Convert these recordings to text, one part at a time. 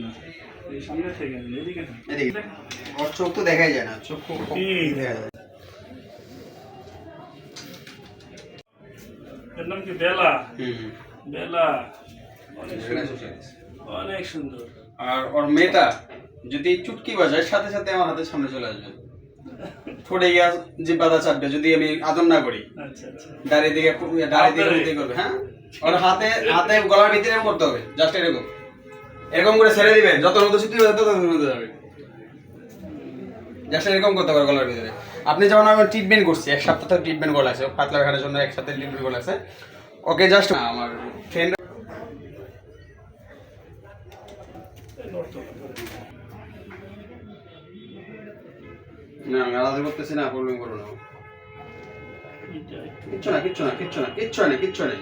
না এই সামনে থেকে এদিকে না এদিকে ওর চোখ তো দেখাই যায় না, চোখ খুব দেখা যায়। এর নাম কি বেলা? বেলা হুম, অনেক সুন্দর। আর ওর মেয়েটা যদি চুটকি বাজায় সাথে সাথে আমার হাতের সামনে চলে আসবে, ঠোঁটে গিয়ে যে বাধা চাপবে যদি আমি আদর না করি। আচ্ছা আচ্ছা দাঁড়িয়ে দিকে করবে। হ্যাঁ, ওর হাতে হাতে গলার ভিতরে এরকম করতে হবে, জাস্ট এরকম এরকম করে ছেড়ে দিবে, যত মতো ছুটি হবে তত মতো যাবে। জাস্ট এরকম করতে পারবে গলার ভিতরে। আপনি যেমন আমি ট্রিটমেন্ট করছি, এক সপ্তাহ থেকে ট্রিটমেন্ট করা আছে, পাতলা খাওয়ার জন্য এক সপ্তাহ ট্রিটমেন্ট করা আছে। ওকে জাস্ট আমার ফ্রেন্ড না, আমি আলাদা করতেছি না, প্রবলেম করবো না। কিচ্ছু না, কিচ্ছু না, কিচ্ছু না, কিচ্ছু না, কিচ্ছু নেই।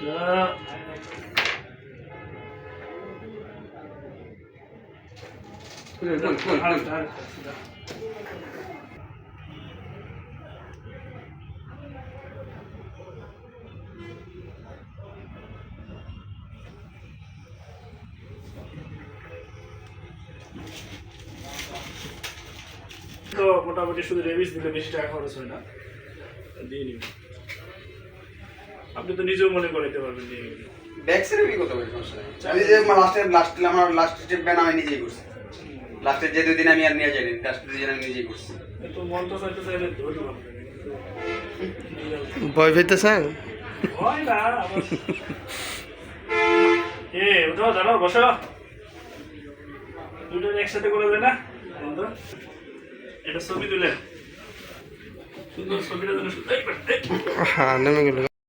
তো মোটামুটি শুধু রেবিস দিলে বেশি টাকা খরচ হয় না, দিয়ে নিবেন। আপনি তো নিজেও মনে করে দিতে পারবেন দিয়ে নিবেন। ব্যাক সেরেবি কত বেশি সমস্যা নেই। আমি যে লাস্ট ট্রিটমেন্ট আমি নিজেই করছি। লাস্টের যে 2 দিন আমি আর নিয়ে যাইনি, লাস্ট 2 দিন আমি নিজেই করছি। তো মন তো চাইতে চাইলে ধরি পারবেন। ভয় পেতেছেন? হয় না আবার ওঠো দাঁড়াও বসো, দুটো একসাথে করে দেয় না বন্ধু। এটা ছবি তুলে সুন্দর ছবিটা যেন হ্যাঁ, নেমে গেল।